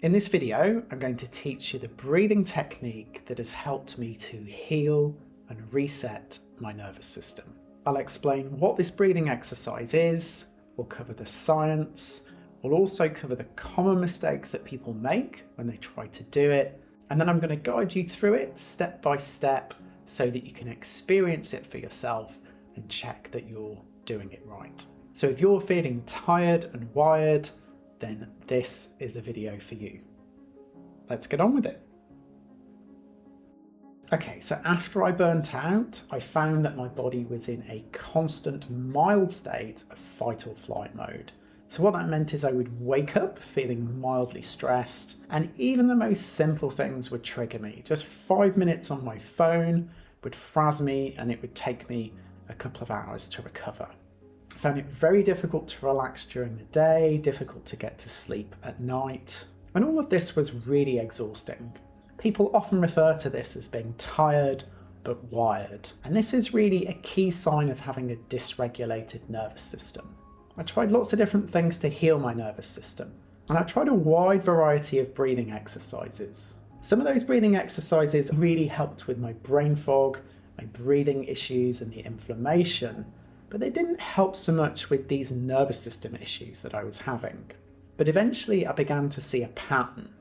In this video, I'm going to teach you the breathing technique that has helped me to heal and reset my nervous system. I'll explain what this breathing exercise is, we'll cover the science, we'll also cover the common mistakes that people make when they try to do it, and then I'm going to guide you through it step by step so that you can experience it for yourself and check that you're doing it right. So if you're feeling tired and wired, then this is the video for you. Let's get on with it. Okay, so after I burnt out, I found that my body was in a constant mild state of fight or flight mode. So what that meant is I would wake up feeling mildly stressed, and even the most simple things would trigger me. Just 5 minutes on my phone would frazz me, and it would take me a couple of hours to recover. I found it very difficult to relax during the day, difficult to get to sleep at night, and all of this was really exhausting. People often refer to this as being tired but wired, and this is really a key sign of having a dysregulated nervous system. I tried lots of different things to heal my nervous system, and I tried a wide variety of breathing exercises. Some of those breathing exercises really helped with my brain fog, my breathing issues and the inflammation, but they didn't help so much with these nervous system issues that I was having. But eventually I began to see a pattern.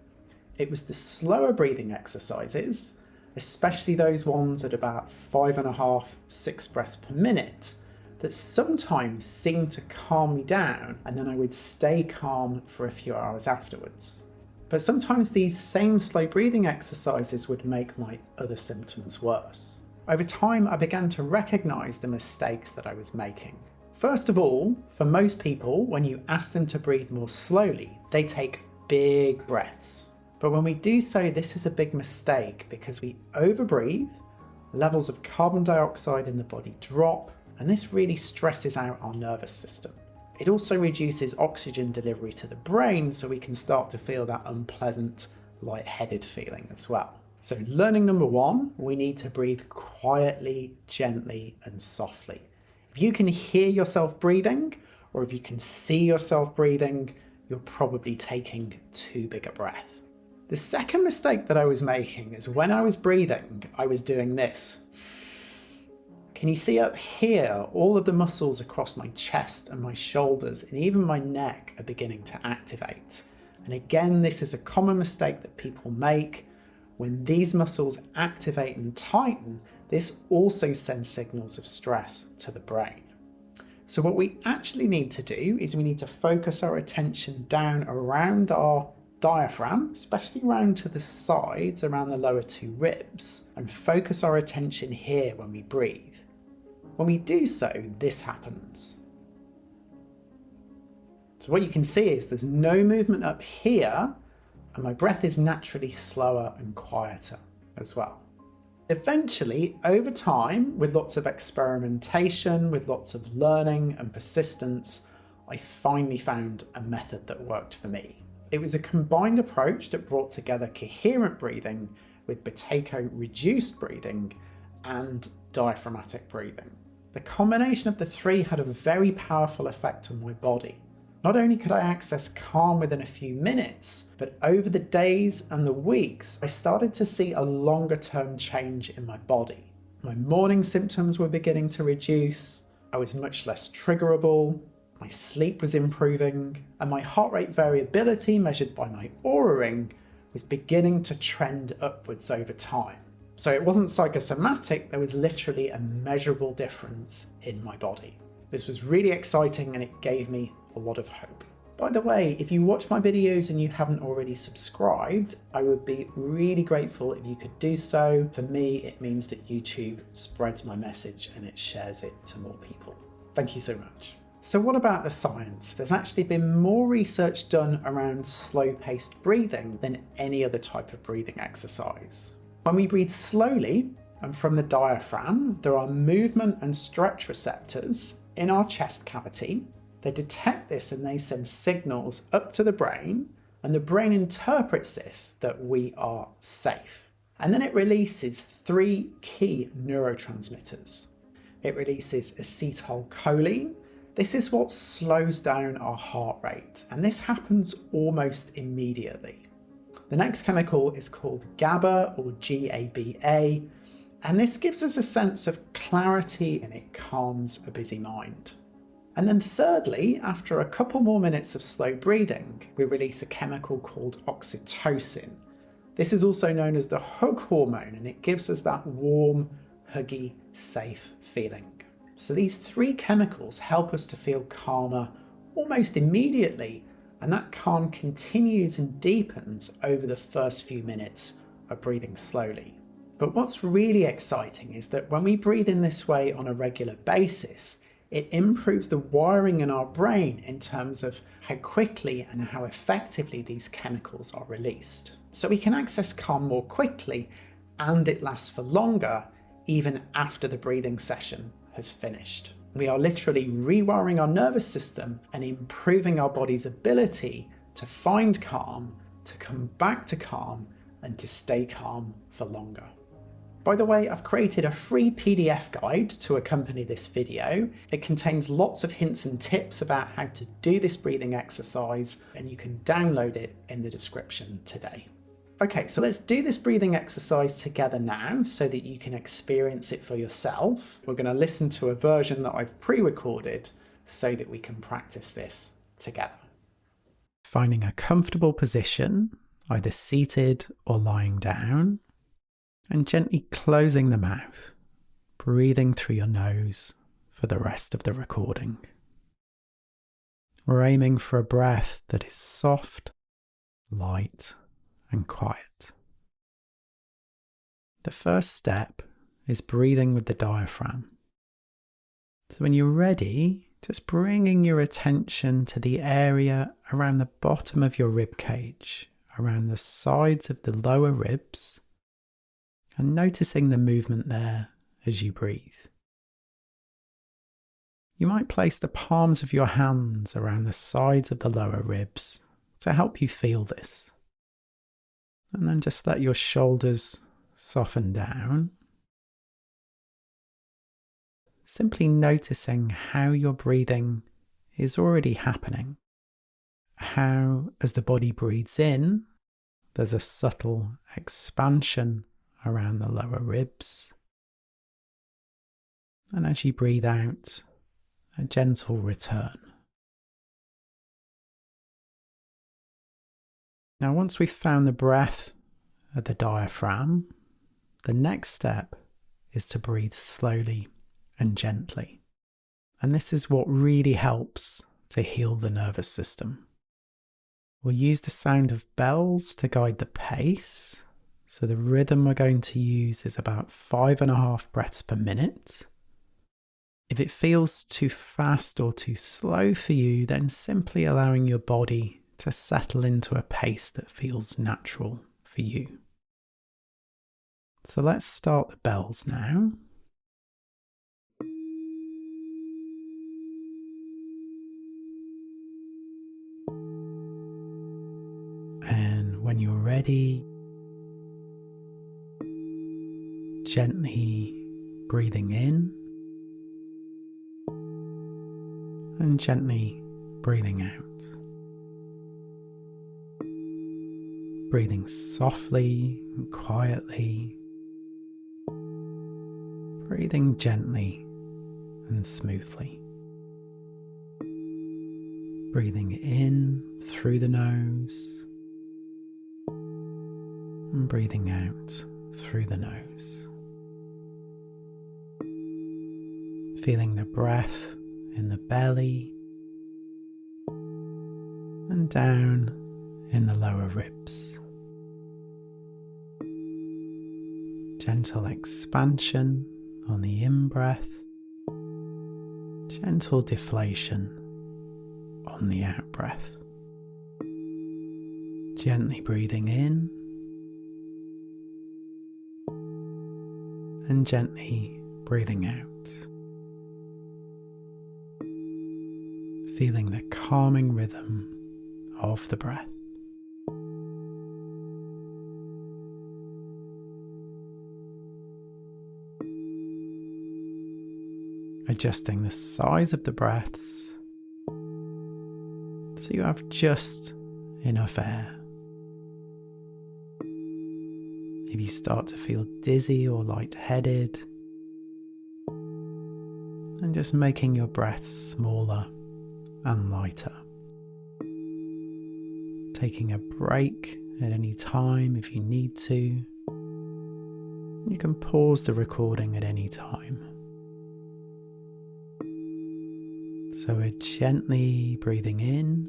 It was the slower breathing exercises, especially those ones at about 5.5, 6 breaths per minute, that sometimes seemed to calm me down, and then I would stay calm for a few hours afterwards. But sometimes these same slow breathing exercises would make my other symptoms worse. Over time, I began to recognize the mistakes that I was making. First of all, for most people, when you ask them to breathe more slowly, they take big breaths. But when we do so, this is a big mistake because we overbreathe, levels of carbon dioxide in the body drop, and this really stresses out our nervous system. It also reduces oxygen delivery to the brain, so we can start to feel that unpleasant, lightheaded feeling as well. So learning number one, we need to breathe quietly, gently, and softly. If you can hear yourself breathing, or if you can see yourself breathing, you're probably taking too big a breath. The second mistake that I was making is when I was breathing, I was doing this. Can you see up here, all of the muscles across my chest and my shoulders and even my neck are beginning to activate. And again, this is a common mistake that people make. When these muscles activate and tighten, this also sends signals of stress to the brain. So what we actually need to do is we need to focus our attention down around our diaphragm, especially around to the sides, around the lower 2 ribs, and focus our attention here when we breathe. When we do so, this happens. So what you can see is there's no movement up here, and my breath is naturally slower and quieter as well. Eventually, over time, with lots of experimentation, with lots of learning and persistence, I finally found a method that worked for me. It was a combined approach that brought together coherent breathing with Buteyko reduced breathing and diaphragmatic breathing. The combination of the three had a very powerful effect on my body. Not only could I access calm within a few minutes, but over the days and the weeks, I started to see a longer term change in my body. My morning symptoms were beginning to reduce, I was much less triggerable, my sleep was improving, and my heart rate variability measured by my Oura ring was beginning to trend upwards over time. So it wasn't psychosomatic, there was literally a measurable difference in my body. This was really exciting and it gave me a lot of hope. By the way, if you watch my videos and you haven't already subscribed, I would be really grateful if you could do so. For me, it means that YouTube spreads my message and it shares it to more people. Thank you so much. So what about the science? There's actually been more research done around slow-paced breathing than any other type of breathing exercise. When we breathe slowly and from the diaphragm, there are movement and stretch receptors in our chest cavity. They detect this and they send signals up to the brain, and the brain interprets this that we are safe. And then it releases 3 key neurotransmitters. It releases acetylcholine. This is what slows down our heart rate, and this happens almost immediately. The next chemical is called GABA, or GABA, and this gives us a sense of clarity and it calms a busy mind. And then thirdly, after a couple more minutes of slow breathing, we release a chemical called oxytocin. This is also known as the hug hormone, and it gives us that warm, huggy, safe feeling. So these three chemicals help us to feel calmer almost immediately, and that calm continues and deepens over the first few minutes of breathing slowly. But what's really exciting is that when we breathe in this way on a regular basis, it improves the wiring in our brain in terms of how quickly and how effectively these chemicals are released. So we can access calm more quickly, and it lasts for longer even after the breathing session has finished. We are literally rewiring our nervous system and improving our body's ability to find calm, to come back to calm, and to stay calm for longer. By the way, I've created a free PDF guide to accompany this video. It contains lots of hints and tips about how to do this breathing exercise, and you can download it in the description today. Okay, so let's do this breathing exercise together now so that you can experience it for yourself. We're going to listen to a version that I've pre-recorded so that we can practice this together. Finding a comfortable position, either seated or lying down, and gently closing the mouth, breathing through your nose for the rest of the recording. We're aiming for a breath that is soft, light, and quiet. The first step is breathing with the diaphragm. So when you're ready, just bringing your attention to the area around the bottom of your rib cage, around the sides of the lower ribs, and noticing the movement there as you breathe. You might place the palms of your hands around the sides of the lower ribs to help you feel this. And then just let your shoulders soften down. Simply noticing how your breathing is already happening. How, as the body breathes in, there's a subtle expansion around the lower ribs. And as you breathe out, a gentle return. Now, once we've found the breath at the diaphragm, the next step is to breathe slowly and gently. And this is what really helps to heal the nervous system. We'll use the sound of bells to guide the pace. So the rhythm we're going to use is about 5.5 breaths per minute. If it feels too fast or too slow for you, then simply allowing your body to settle into a pace that feels natural for you. So let's start the bells now. And when you're ready, gently breathing in and gently breathing out. Breathing softly and quietly. Breathing gently and smoothly. Breathing in through the nose and breathing out through the nose. Feeling the breath in the belly and down in the lower ribs. Gentle expansion on the in-breath, gentle deflation on the out-breath. Gently breathing in and gently breathing out. Feeling the calming rhythm of the breath. Adjusting the size of the breaths so you have just enough air. If you start to feel dizzy or lightheaded, and just making your breath smaller and lighter. Taking a break at any time if you need to. You can pause the recording at any time. So we're gently breathing in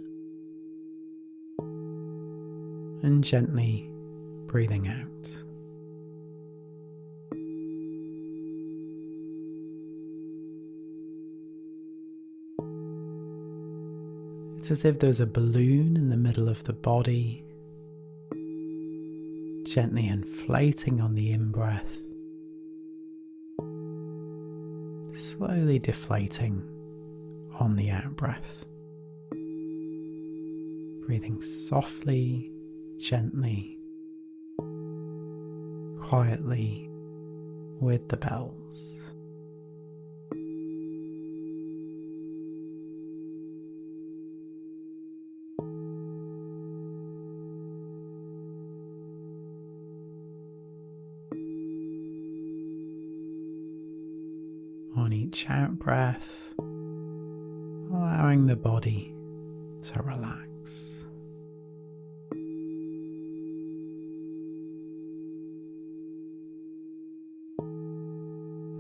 and gently breathing out. It's as if there's a balloon in the middle of the body, gently inflating on the in-breath, slowly deflating on the out-breath. Breathing softly, gently, quietly with the bells. On each out breath, allowing the body to relax.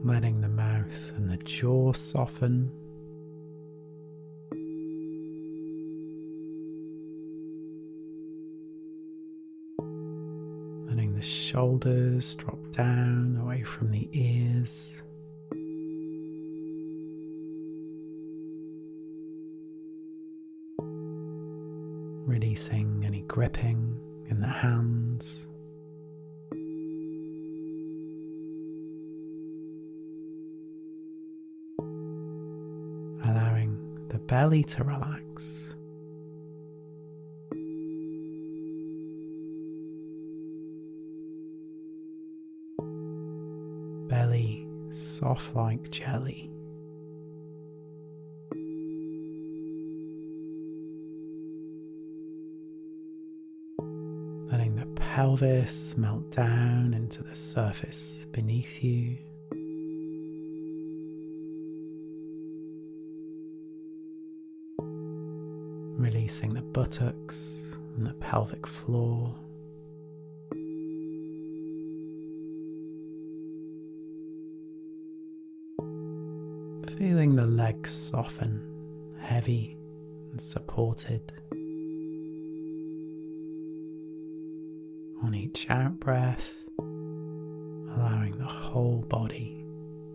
Letting the mouth and the jaw soften. Letting the shoulders drop down away from the ears. Releasing any gripping in the hands. Allowing the belly to relax. Belly soft like jelly. Letting the pelvis melt down into the surface beneath you. Releasing the buttocks and the pelvic floor. Feeling the legs soften, heavy and supported. On each out breath, allowing the whole body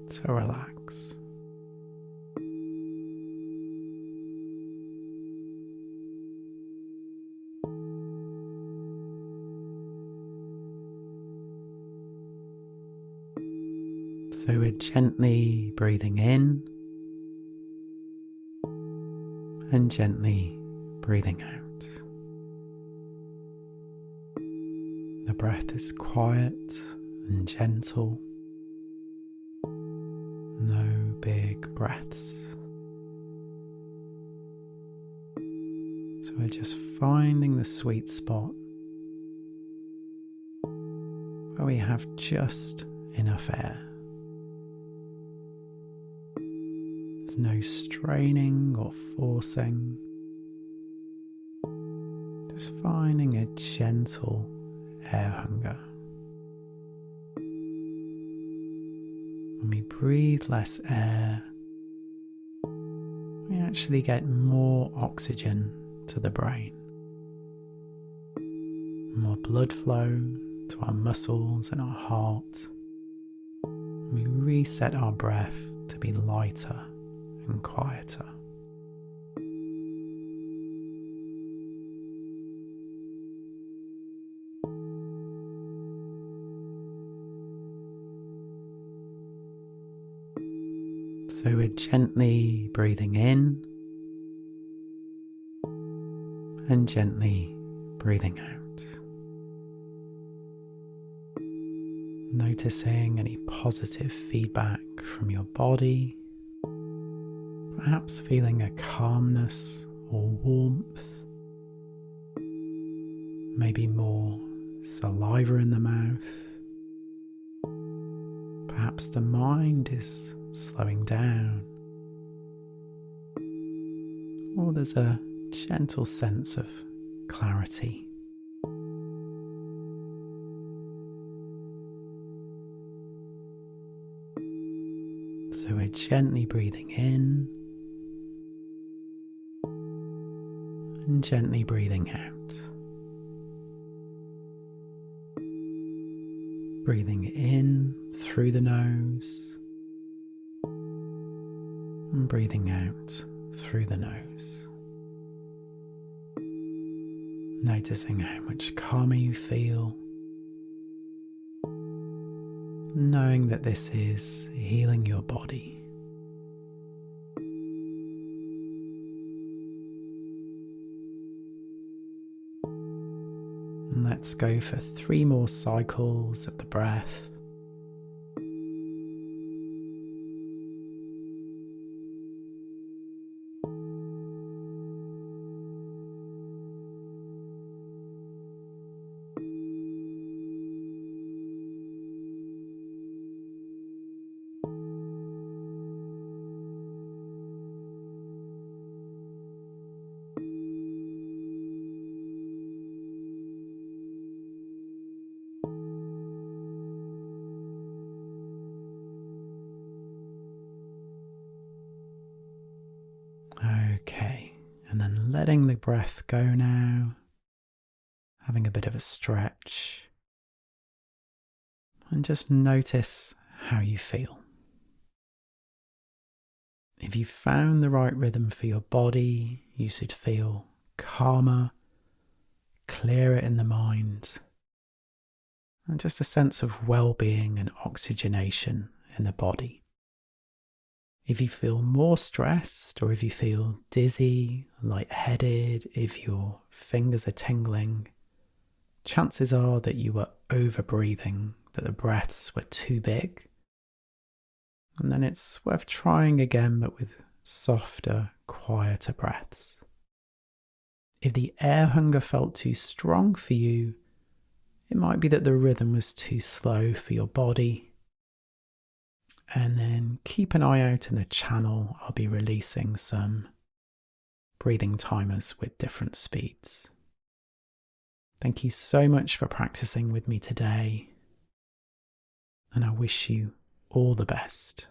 to relax. So we're gently breathing in and gently breathing out. The breath is quiet and gentle. No big breaths. So we're just finding the sweet spot where we have just enough air. There's no straining or forcing. Just finding a gentle air hunger. When we breathe less air, we actually get more oxygen to the brain, more blood flow to our muscles and our heart. We reset our breath to be lighter and quieter. So we're gently breathing in and gently breathing out. Noticing any positive feedback from your body, perhaps feeling a calmness or warmth, maybe more saliva in the mouth, perhaps the mind is slowing down, or there's a gentle sense of clarity. So we're gently breathing in and gently breathing out. Breathing in through the nose and breathing out through the nose. Noticing how much calmer you feel, knowing that this is healing your body. And let's go for 3 more cycles of the breath. Okay, and then letting the breath go now, having a bit of a stretch, and just notice how you feel. If you found the right rhythm for your body, you should feel calmer, clearer in the mind, and just a sense of well-being and oxygenation in the body. If you feel more stressed, or if you feel dizzy, lightheaded, if your fingers are tingling, chances are that you were over-breathing, that the breaths were too big. And then it's worth trying again, but with softer, quieter breaths. If the air hunger felt too strong for you, it might be that the rhythm was too slow for your body. And then keep an eye out in the channel. I'll be releasing some breathing timers with different speeds. Thank you so much for practicing with me today, and I wish you all the best.